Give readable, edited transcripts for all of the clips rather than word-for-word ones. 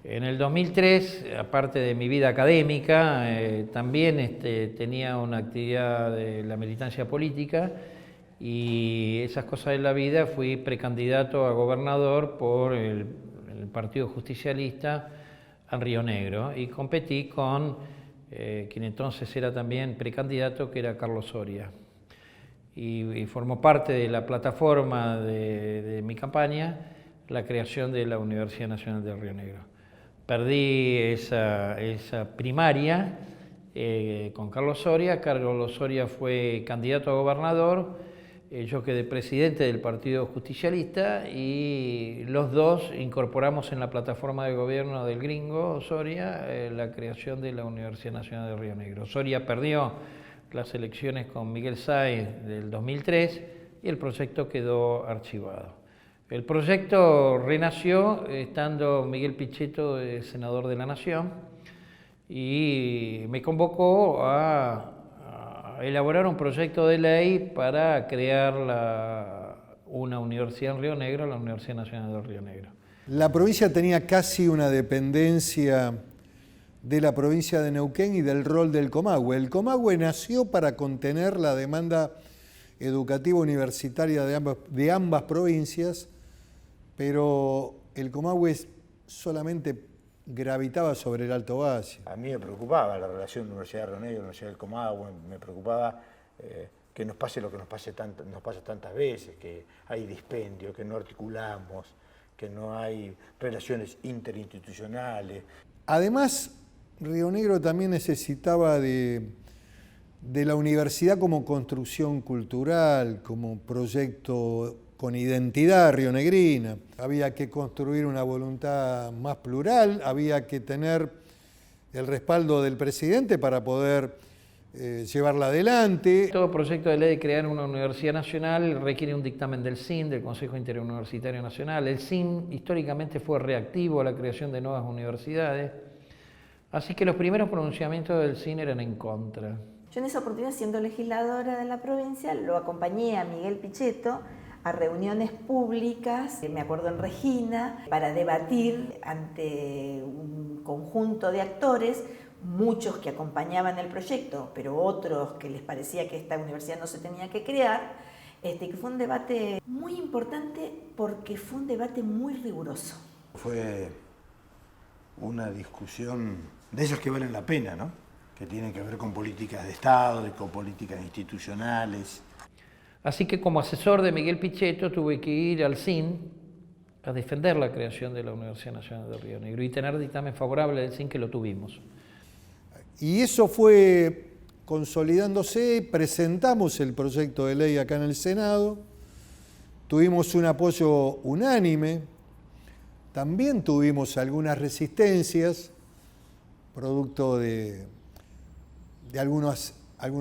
En el 2003, aparte de mi vida académica, también tenía una actividad de la militancia política y esas cosas de la vida. Fui precandidato a gobernador por el Partido Justicialista en Río Negro y competí con quien entonces era también precandidato, que era Carlos Soria. Y formó parte de la plataforma de mi campaña la creación de la Universidad Nacional de Río Negro. Perdí esa primaria con Carlos Soria. Carlos Soria fue candidato a gobernador, yo quedé presidente del Partido Justicialista y los dos incorporamos en la plataforma de gobierno del gringo Soria la creación de la Universidad Nacional de Río Negro. Soria perdió las elecciones con Miguel Sáenz del 2003 y el proyecto quedó archivado. El proyecto renació estando Miguel Pichetto senador de la Nación y me convocó a elaborar un proyecto de ley para crear una universidad en Río Negro, la Universidad Nacional de Río Negro. La provincia tenía casi una dependencia de la provincia de Neuquén y del rol del Comahue. El Comahue nació para contener la demanda educativa universitaria de ambas provincias, pero el Comahue solamente gravitaba sobre el Alto Valle. A mí me preocupaba la relación de la Universidad de Río Negro y la Universidad del Comahue, me preocupaba que nos pase lo que nos pasa tantas veces, que hay dispendio, que no articulamos, que no hay relaciones interinstitucionales. Además, Río Negro también necesitaba de la universidad como construcción cultural, como proyecto con identidad rionegrina. Había que construir una voluntad más plural, había que tener el respaldo del presidente para poder llevarla adelante. Todo proyecto de ley de crear una universidad nacional requiere un dictamen del CIN, del Consejo Interuniversitario Nacional. El CIN históricamente fue reactivo a la creación de nuevas universidades, así que los primeros pronunciamientos del CIN eran en contra. Yo en esa oportunidad, siendo legisladora de la provincia, lo acompañé a Miguel Pichetto a reuniones públicas, me acuerdo en Regina, para debatir ante un conjunto de actores, muchos que acompañaban el proyecto, pero otros que les parecía que esta universidad no se tenía que crear, que fue un debate muy importante porque fue un debate muy riguroso. Fue una discusión de esas que valen la pena, ¿no? Que tienen que ver con políticas de Estado, con políticas institucionales. Así que como asesor de Miguel Pichetto tuve que ir al CIN a defender la creación de la Universidad Nacional de Río Negro y tener dictamen favorable del CIN, que lo tuvimos. Y eso fue consolidándose, presentamos el proyecto de ley acá en el Senado, tuvimos un apoyo unánime, también tuvimos algunas resistencias, producto de algunos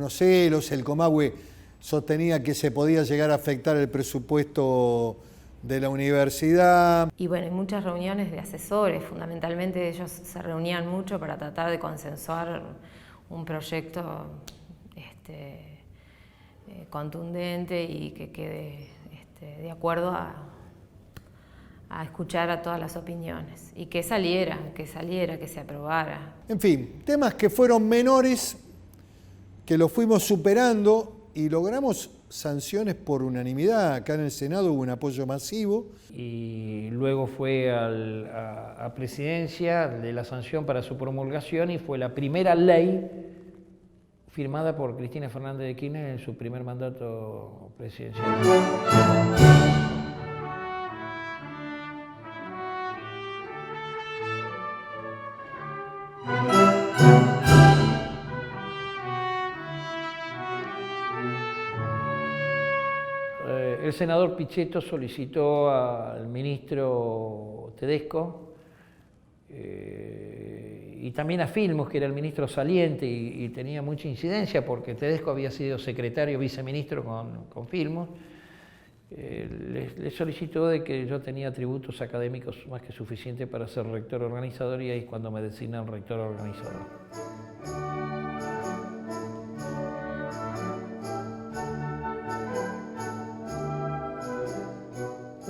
celos. El Comahue sostenía que se podía llegar a afectar el presupuesto de la universidad. Y bueno, hay muchas reuniones de asesores, fundamentalmente ellos se reunían mucho para tratar de consensuar un proyecto contundente y que quede de acuerdo a escuchar a todas las opiniones y que saliera, que se aprobara. En fin, temas que fueron menores, que los fuimos superando y logramos sanciones por unanimidad. Acá en el Senado hubo un apoyo masivo. Y luego fue a presidencia de la sanción para su promulgación y fue la primera ley firmada por Cristina Fernández de Kirchner en su primer mandato presidencial. El senador Pichetto solicitó al ministro Tedesco y también a Filmus, que era el ministro saliente y tenía mucha incidencia porque Tedesco había sido secretario, viceministro con Filmus. Le solicitó de que yo tenía atributos académicos más que suficientes para ser rector organizador y ahí es cuando me designan rector organizador.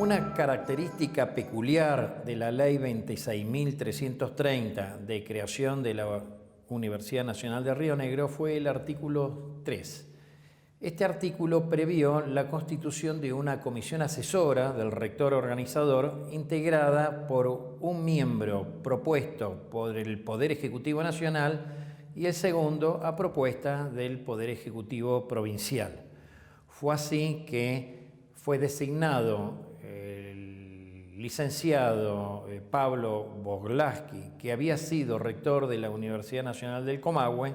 Una característica peculiar de la Ley 26.330 de creación de la Universidad Nacional de Río Negro fue el artículo 3. Este artículo previó la constitución de una comisión asesora del rector organizador integrada por un miembro propuesto por el Poder Ejecutivo Nacional y el segundo a propuesta del Poder Ejecutivo Provincial. Fue así que fue designado el licenciado Pablo Boglaski, que había sido rector de la Universidad Nacional del Comahue,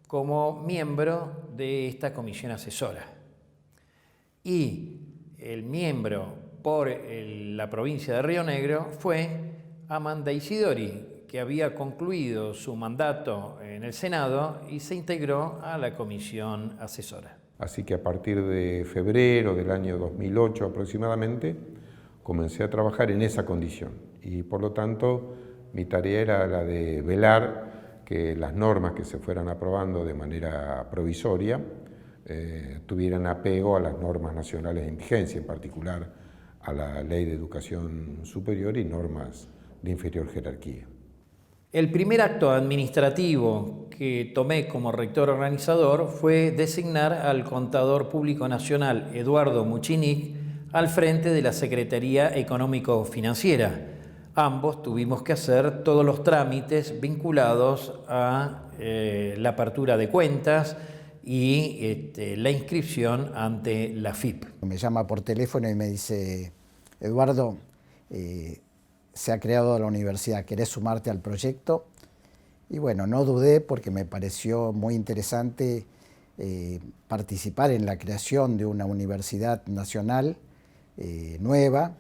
como miembro de esta comisión asesora. Y el miembro por la provincia de Río Negro fue Amanda Isidori, que había concluido su mandato en el Senado y se integró a la comisión asesora. Así que a partir de febrero del año 2008 aproximadamente, comencé a trabajar en esa condición y por lo tanto mi tarea era la de velar que las normas que se fueran aprobando de manera provisoria tuvieran apego a las normas nacionales en vigencia, en particular a la Ley de Educación Superior y normas de inferior jerarquía. El primer acto administrativo que tomé como rector organizador fue designar al contador público nacional Eduardo Muchinic al frente de la Secretaría Económico-Financiera. Ambos tuvimos que hacer todos los trámites vinculados a la apertura de cuentas y la inscripción ante la FIP. Me llama por teléfono y me dice: Eduardo, se ha creado la universidad, ¿querés sumarte al proyecto? Y bueno, no dudé porque me pareció muy interesante participar en la creación de una universidad nacional nueva,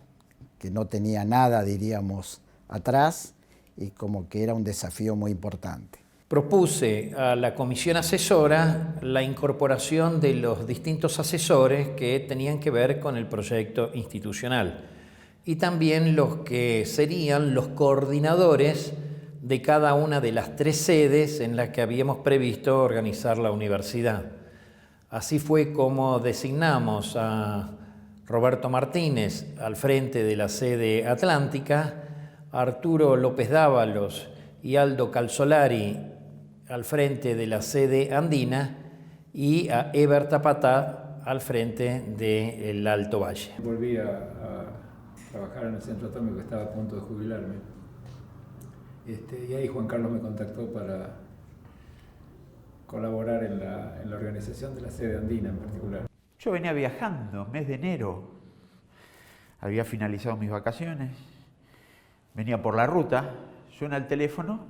que no tenía nada, diríamos, atrás, y como que era un desafío muy importante. Propuse a la comisión asesora la incorporación de los distintos asesores que tenían que ver con el proyecto institucional y también los que serían los coordinadores de cada una de las 3 sedes en las que habíamos previsto organizar la universidad. Así fue como designamos a Roberto Martínez al frente de la sede atlántica, a Arturo López Dávalos y Aldo Calzolari al frente de la sede andina y a Eber Tapatá al frente del Alto Valle. Volví a trabajar en el centro atómico, estaba a punto de jubilarme. Y ahí Juan Carlos me contactó para colaborar en la organización de la sede andina en particular. Yo venía viajando, mes de enero, había finalizado mis vacaciones, venía por la ruta, suena el teléfono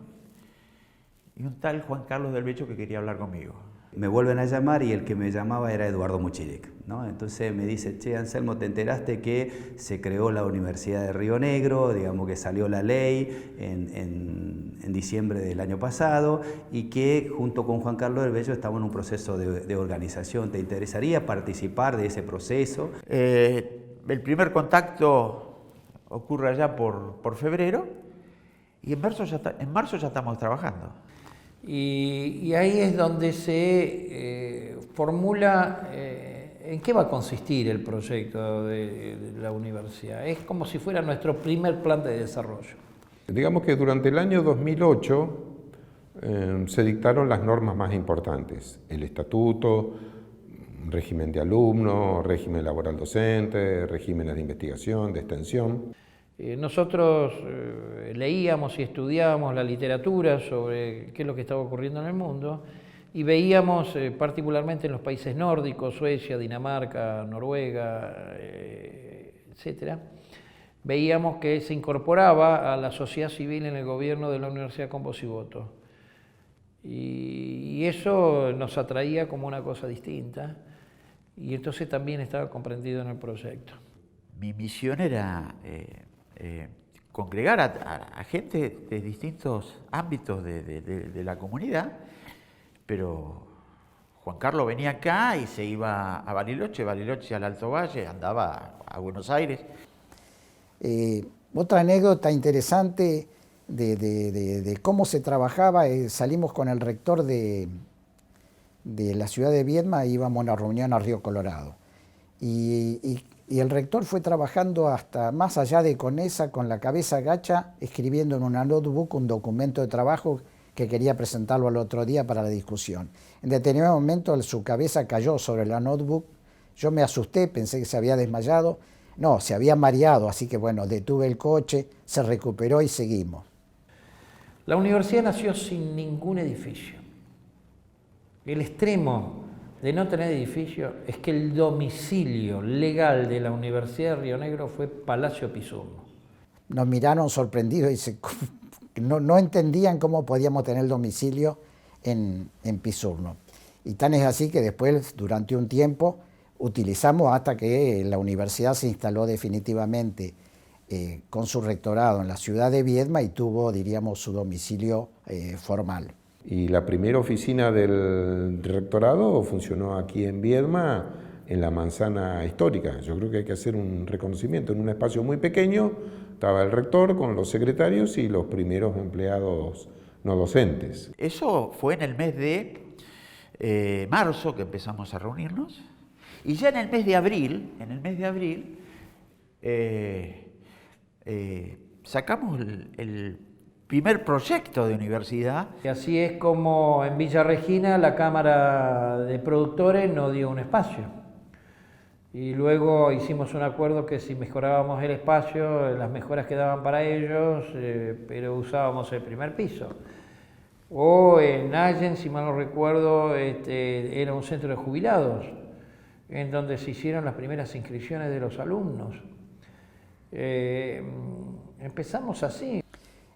y un tal Juan Carlos del Becho que quería hablar conmigo. Me vuelven a llamar y el que me llamaba era Eduardo Muchinic, ¿no? Entonces me dice: che, Anselmo, ¿te enteraste que se creó la Universidad de Río Negro? Digamos que salió la ley en diciembre del año pasado y que junto con Juan Carlos del Bello estamos en un proceso de organización. ¿Te interesaría participar de ese proceso? El primer contacto ocurre allá por febrero y en marzo ya estamos trabajando. Y ahí es donde se formula en qué va a consistir el proyecto de la universidad. Es como si fuera nuestro primer plan de desarrollo. Digamos que durante el año 2008 se dictaron las normas más importantes: el estatuto, régimen de alumnos, régimen laboral docente, regímenes de investigación, de extensión. Nosotros leíamos y estudiábamos la literatura sobre qué es lo que estaba ocurriendo en el mundo y veíamos particularmente en los países nórdicos, Suecia, Dinamarca, Noruega, etcétera, veíamos que se incorporaba a la sociedad civil en el gobierno de la universidad con voz y voto. Y eso nos atraía como una cosa distinta y entonces también estaba comprendido en el proyecto. Mi misión era congregar a gente de distintos ámbitos de la comunidad, pero Juan Carlos venía acá y se iba a Bariloche al Alto Valle, andaba a Buenos Aires. Otra anécdota interesante de cómo se trabajaba, salimos con el rector de la ciudad de Viedma e íbamos a una reunión a Río Colorado. Y Y el rector fue trabajando hasta más allá de Conesa, con la cabeza gacha, escribiendo en una notebook un documento de trabajo que quería presentarlo al otro día para la discusión. En determinado momento su cabeza cayó sobre la notebook, yo me asusté, pensé que se había desmayado, no, se había mareado, así que bueno, detuve el coche, se recuperó y seguimos. La universidad nació sin ningún edificio. El extremo de no tener edificio es que el domicilio legal de la Universidad de Río Negro fue Palacio Pisurno. Nos miraron sorprendidos y no entendían cómo podíamos tener domicilio en Pisurno. Y tan es así que después, durante un tiempo, utilizamos hasta que la universidad se instaló definitivamente con su rectorado en la ciudad de Viedma y tuvo, diríamos, su domicilio formal. Y la primera oficina del rectorado funcionó aquí en Viedma, en la manzana histórica. Yo creo que hay que hacer un reconocimiento. En un espacio muy pequeño estaba el rector con los secretarios y los primeros empleados no docentes. Eso fue en el mes de marzo que empezamos a reunirnos, y ya en el mes de abril, sacamos el primer proyecto de universidad. Y así es como en Villa Regina la Cámara de Productores nos dio un espacio. Y luego hicimos un acuerdo que si mejorábamos el espacio, las mejoras quedaban para ellos, pero usábamos el primer piso. O en Allen, si mal no recuerdo, era un centro de jubilados, en donde se hicieron las primeras inscripciones de los alumnos. Empezamos así.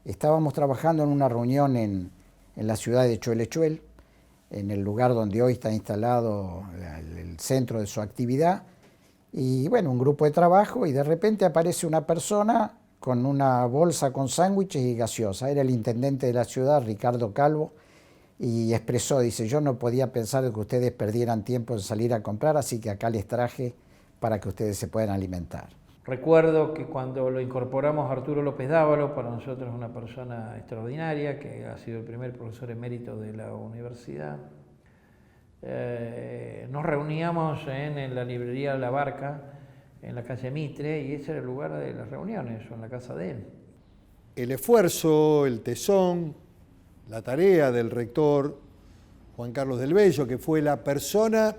Estábamos trabajando en una reunión en la ciudad de Choelechuel, en el lugar donde hoy está instalado el centro de su actividad, y bueno, un grupo de trabajo, y de repente aparece una persona con una bolsa con sándwiches y gaseosa. Era el intendente de la ciudad, Ricardo Calvo, y expresó, dice, yo no podía pensar que ustedes perdieran tiempo en salir a comprar, así que acá les traje para que ustedes se puedan alimentar. Recuerdo que cuando lo incorporamos a Arturo López Dávalo, para nosotros es una persona extraordinaria, que ha sido el primer profesor emérito de la universidad, nos reuníamos en la librería La Barca, en la calle Mitre, y ese era el lugar de las reuniones, o en la casa de él. El esfuerzo, el tesón, la tarea del rector Juan Carlos del Bello, que fue la persona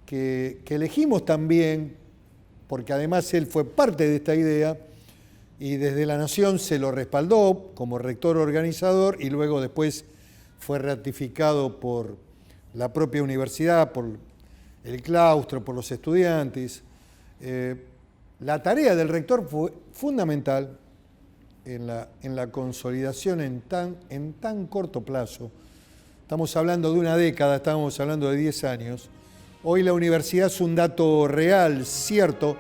que elegimos también, porque además él fue parte de esta idea, y desde la Nación se lo respaldó como rector organizador, y luego después fue ratificado por la propia universidad, por el claustro, por los estudiantes. La tarea del rector fue fundamental en la consolidación en tan corto plazo. Estamos hablando de una década, estamos hablando de 10 años. Hoy la universidad es un dato real, cierto,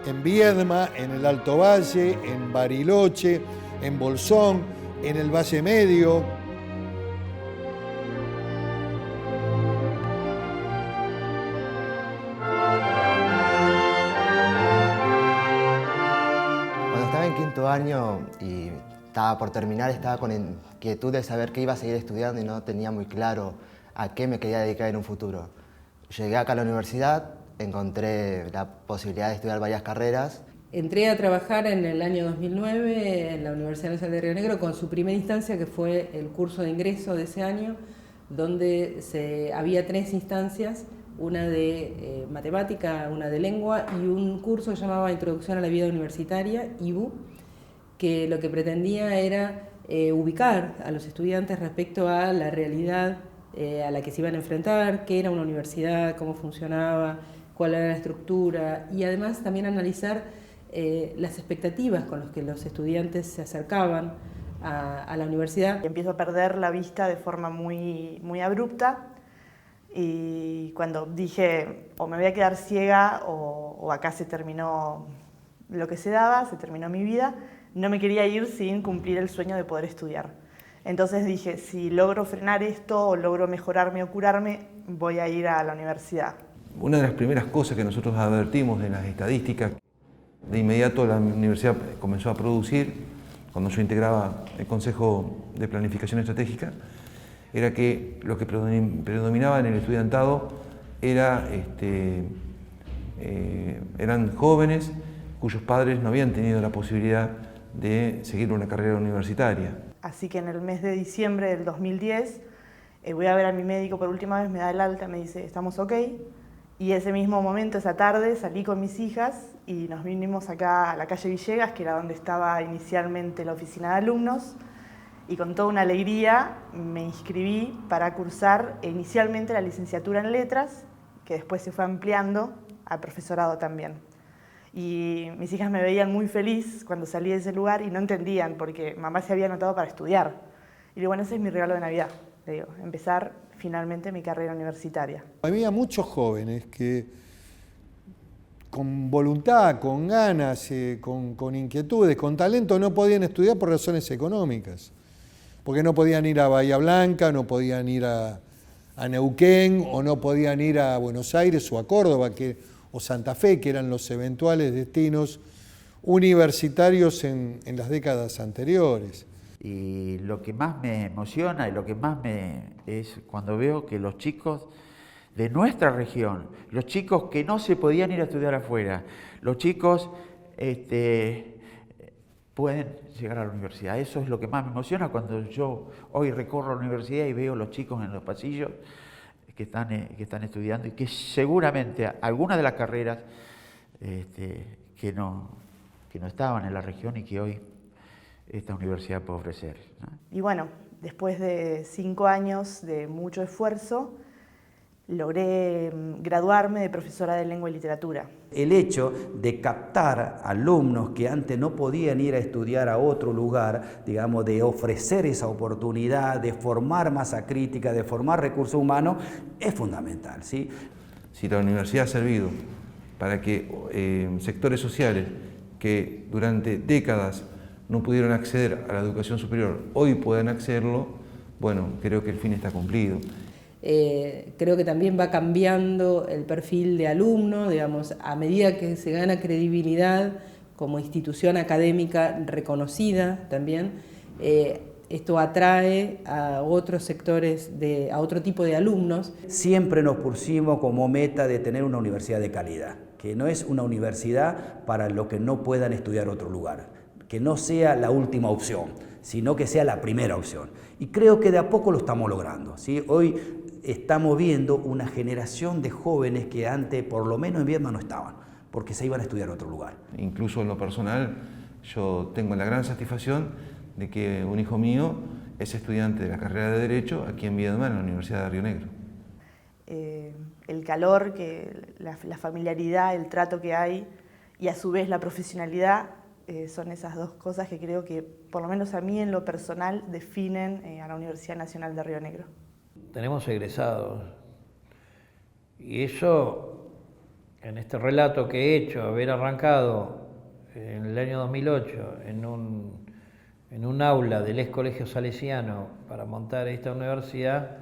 en Viedma, en el Alto Valle, en Bariloche, en Bolsón, en el Valle Medio. Cuando estaba en quinto año y estaba por terminar, estaba con inquietud de saber qué iba a seguir estudiando y no tenía muy claro a qué me quería dedicar en un futuro. Llegué acá a la universidad, encontré la posibilidad de estudiar varias carreras. Entré a trabajar en el año 2009 en la Universidad Nacional de Río Negro con su primera instancia, que fue el curso de ingreso de ese año, donde había 3 instancias, una de matemática, una de lengua y un curso que se llamaba Introducción a la Vida Universitaria, IBU, que lo que pretendía era ubicar a los estudiantes respecto a la realidad a la que se iban a enfrentar, qué era una universidad, cómo funcionaba, cuál era la estructura, y además también analizar las expectativas con las que los estudiantes se acercaban a la universidad. Empiezo a perder la vista de forma muy abrupta, y cuando dije o me voy a quedar ciega o acá se terminó lo que se daba, se terminó mi vida, no me quería ir sin cumplir el sueño de poder estudiar. Entonces dije, si logro frenar esto o logro mejorarme o curarme, voy a ir a la universidad. Una de las primeras cosas que nosotros advertimos en las estadísticas, de inmediato la universidad comenzó a producir, cuando yo integraba el Consejo de Planificación Estratégica, era que lo que predominaba en el estudiantado era eran jóvenes cuyos padres no habían tenido la posibilidad de seguir una carrera universitaria. Así que en el mes de diciembre del 2010 voy a ver a mi médico por última vez, me da el alta, me dice, estamos ok. Y ese mismo momento, esa tarde, salí con mis hijas y nos vinimos acá a la calle Villegas, que era donde estaba inicialmente la oficina de alumnos, y con toda una alegría me inscribí para cursar inicialmente la licenciatura en letras, que después se fue ampliando al profesorado también. Y mis hijas me veían muy feliz cuando salí de ese lugar y no entendían porque mamá se había anotado para estudiar. Y digo, bueno, ese es mi regalo de Navidad, le digo, empezar finalmente mi carrera universitaria. Había muchos jóvenes que con voluntad, con ganas, con inquietudes, con talento no podían estudiar por razones económicas. Porque no podían ir a Bahía Blanca, no podían ir a Neuquén o no podían ir a Buenos Aires o a Córdoba o Santa Fe, que eran los eventuales destinos universitarios en las décadas anteriores. Y lo que más me emociona y lo que más es cuando veo que los chicos de nuestra región, los chicos que no se podían ir a estudiar afuera, los chicos pueden llegar a la universidad. Eso es lo que más me emociona cuando yo hoy recorro la universidad y veo los chicos en los pasillos que están estudiando y que seguramente algunas de las carreras que no estaban en la región y que hoy esta universidad puede ofrecer, ¿no? Y bueno, después de 5 años de mucho esfuerzo, logré graduarme de profesora de lengua y literatura. El hecho de captar alumnos que antes no podían ir a estudiar a otro lugar, digamos, de ofrecer esa oportunidad, de formar masa crítica, de formar recursos humanos, es fundamental, ¿sí? Si la universidad ha servido para que sectores sociales que durante décadas no pudieron acceder a la educación superior, hoy puedan accederlo, bueno, creo que el fin está cumplido. Creo que también va cambiando el perfil de alumno, digamos, a medida que se gana credibilidad como institución académica reconocida también, esto atrae a otros sectores, a otro tipo de alumnos. Siempre nos pusimos como meta de tener una universidad de calidad, que no es una universidad para los que no puedan estudiar otro lugar, que no sea la última opción, sino que sea la primera opción. Y creo que de a poco lo estamos logrando, ¿sí? Hoy estamos viendo una generación de jóvenes que antes, por lo menos en Viedma, no estaban, porque se iban a estudiar a otro lugar. Incluso en lo personal, yo tengo la gran satisfacción de que un hijo mío es estudiante de la carrera de Derecho aquí en Viedma, en la Universidad de Río Negro. El calor, la familiaridad, el trato que hay y a su vez la profesionalidad son esas dos cosas que creo que, por lo menos a mí en lo personal, definen a la Universidad Nacional de Río Negro. Tenemos egresados y eso, en este relato que he hecho, haber arrancado en el año 2008 en un aula del ex colegio salesiano para montar esta universidad,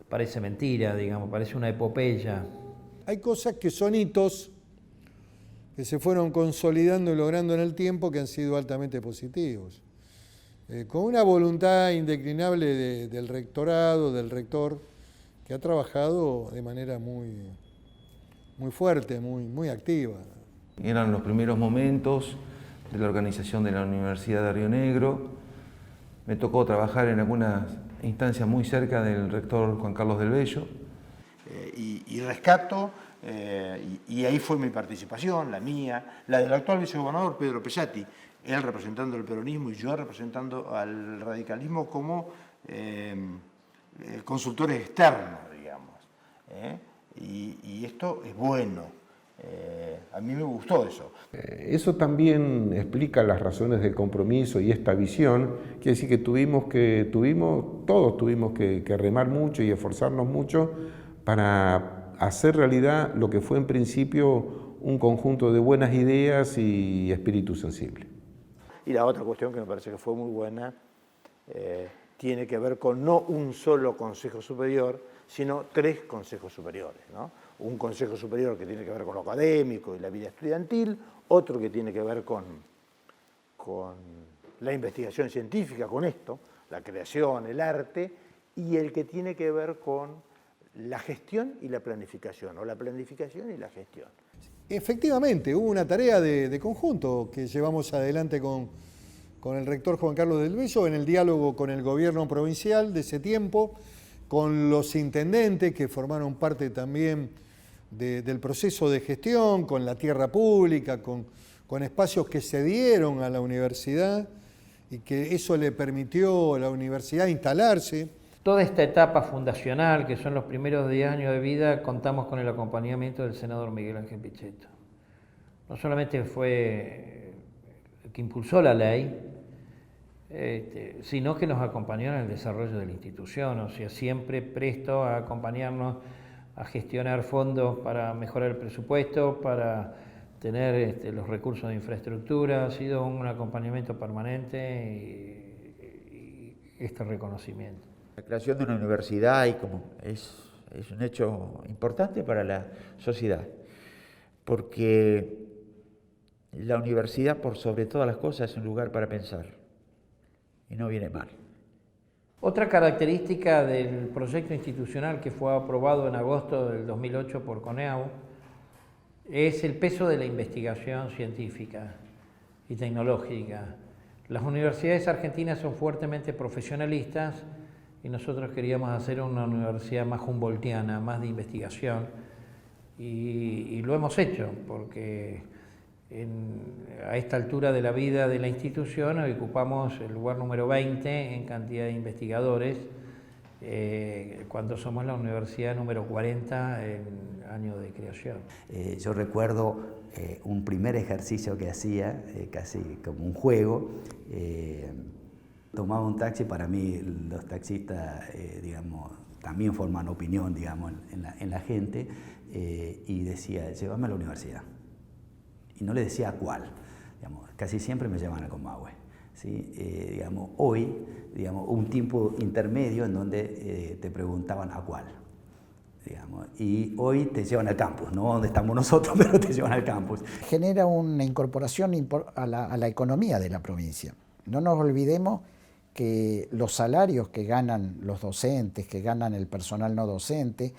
parece mentira, digamos, parece una epopeya. Hay cosas que son hitos que se fueron consolidando y logrando en el tiempo que han sido altamente positivos. Con una voluntad indeclinable del rectorado, del rector, que ha trabajado de manera muy fuerte, muy activa. Eran los primeros momentos de la organización de la Universidad de Río Negro. Me tocó trabajar en algunas instancias muy cerca del rector Juan Carlos del Bello. Y rescato, y ahí fue mi participación, la mía, la del actual vicegobernador Pedro Pesati, él representando el peronismo y yo representando al radicalismo como consultores externos, digamos. Y esto es bueno. A mí me gustó eso. Eso también explica las razones del compromiso y esta visión. Quiere decir que todos tuvimos que remar mucho y esforzarnos mucho para hacer realidad lo que fue en principio un conjunto de buenas ideas y espíritu sensible. Y la otra cuestión que me parece que fue muy buena tiene que ver con no un solo consejo superior, sino 3 consejos superiores, ¿no? Un consejo superior que tiene que ver con lo académico y la vida estudiantil, otro que tiene que ver con la investigación científica, con esto, la creación, el arte, y el que tiene que ver con la gestión y la planificación, o la planificación y la gestión. efectivamente, hubo una tarea de conjunto que llevamos adelante con el rector Juan Carlos del Bello en el diálogo con el gobierno provincial de ese tiempo, con los intendentes que formaron parte también del proceso de gestión, con la tierra pública, con espacios que se dieron a la universidad y que eso le permitió a la universidad instalarse. Toda esta etapa fundacional, que son los primeros 10 años de vida, contamos con el acompañamiento del senador Miguel Ángel Pichetto. No solamente fue el que impulsó la ley, sino que nos acompañó en el desarrollo de la institución, o sea, siempre presto a acompañarnos a gestionar fondos para mejorar el presupuesto, para tener los recursos de infraestructura. Ha sido un acompañamiento permanente y este reconocimiento. La creación de una universidad es un hecho importante para la sociedad, porque la universidad, por sobre todas las cosas, es un lugar para pensar, y no viene mal. Otra característica del proyecto institucional que fue aprobado en agosto del 2008 por CONEAU es el peso de la investigación científica y tecnológica. Las universidades argentinas son fuertemente profesionalistas y nosotros queríamos hacer una universidad más humboldtiana, más de investigación, y lo hemos hecho, porque a esta altura de la vida de la institución ocupamos el lugar número 20 en cantidad de investigadores, cuando somos la universidad número 40 en año de creación. Yo recuerdo un primer ejercicio que hacía, casi como un juego. Tomaba un taxi. Para mí los taxistas, digamos, también forman opinión, digamos, en la gente, y decía, llévame a la universidad. Y no le decía a cuál, digamos, casi siempre me llevan a Comahue, ¿sí? Digamos, hoy, digamos, un tiempo intermedio en donde te preguntaban a cuál, digamos, y hoy te llevan al campus, no donde estamos nosotros, pero te llevan al campus. Genera una incorporación a la economía de la provincia. No nos olvidemos que los salarios que ganan los docentes, que ganan el personal no docente,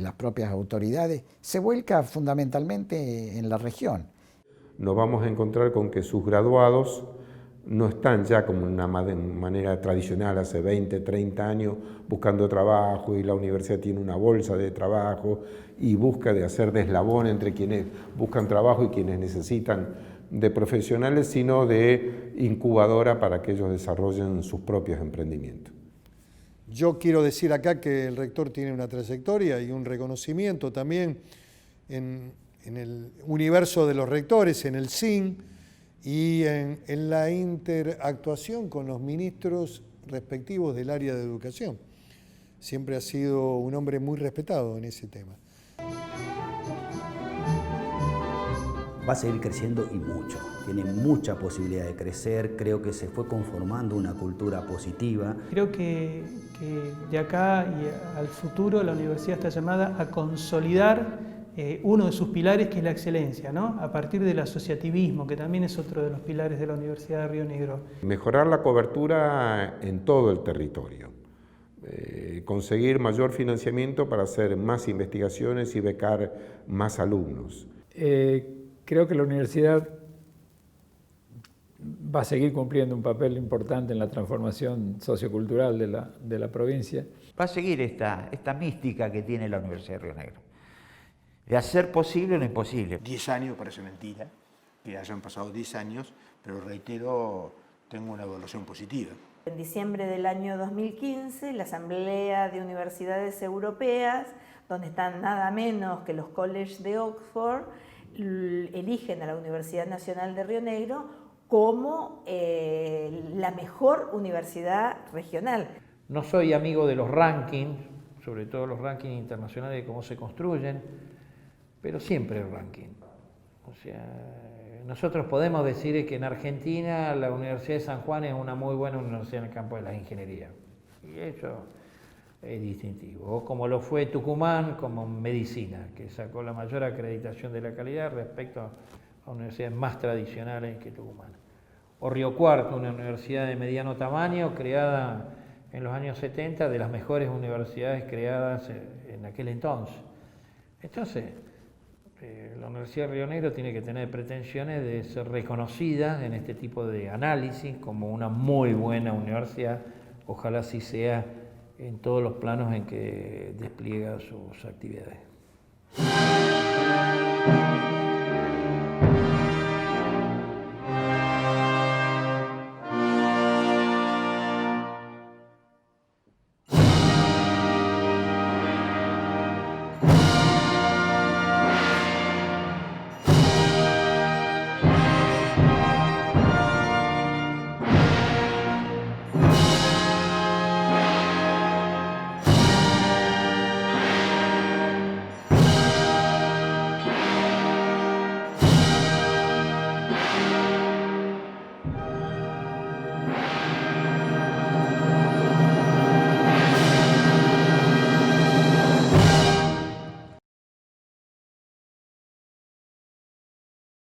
las propias autoridades, se vuelca fundamentalmente en la región. Nos vamos a encontrar con que sus graduados no están ya como una manera tradicional hace 20, 30 años buscando trabajo, y la universidad tiene una bolsa de trabajo y busca de hacer de eslabón entre quienes buscan trabajo y quienes necesitan de profesionales, sino de incubadora para que ellos desarrollen sus propios emprendimientos. Yo quiero decir acá que el rector tiene una trayectoria y un reconocimiento también en el universo de los rectores, en el SIN y en la interactuación con los ministros respectivos del área de educación. Siempre ha sido un hombre muy respetado en ese tema. Va a seguir creciendo y mucho, tiene mucha posibilidad de crecer, creo que se fue conformando una cultura positiva. Creo que de acá y al futuro la universidad está llamada a consolidar uno de sus pilares, que es la excelencia, ¿no? A partir del asociativismo, que también es otro de los pilares de la Universidad de Río Negro. Mejorar la cobertura en todo el territorio, conseguir mayor financiamiento para hacer más investigaciones y becar más alumnos. Creo que la universidad va a seguir cumpliendo un papel importante en la transformación sociocultural de la provincia. Va a seguir esta mística que tiene la Universidad de Río Negro, de hacer posible lo imposible. 10 años parece mentira, que hayan pasado 10 años, pero reitero, tengo una evaluación positiva. En diciembre del año 2015, la Asamblea de Universidades Europeas, donde están nada menos que los colleges de Oxford, eligen a la Universidad Nacional de Río Negro como la mejor universidad regional. No soy amigo de los rankings, sobre todo los rankings internacionales de cómo se construyen, pero siempre el ranking. O sea, nosotros podemos decir que en Argentina la Universidad de San Juan es una muy buena universidad en el campo de la ingeniería, y eso es distintivo. O como lo fue Tucumán, como medicina, que sacó la mayor acreditación de la calidad respecto a universidades más tradicionales que Tucumán. O Río Cuarto, una universidad de mediano tamaño, creada en los años 70, de las mejores universidades creadas en aquel entonces. Entonces, La Universidad de Río Negro tiene que tener pretensiones de ser reconocida en este tipo de análisis como una muy buena universidad, ojalá así sea en todos los planos en que despliega sus actividades.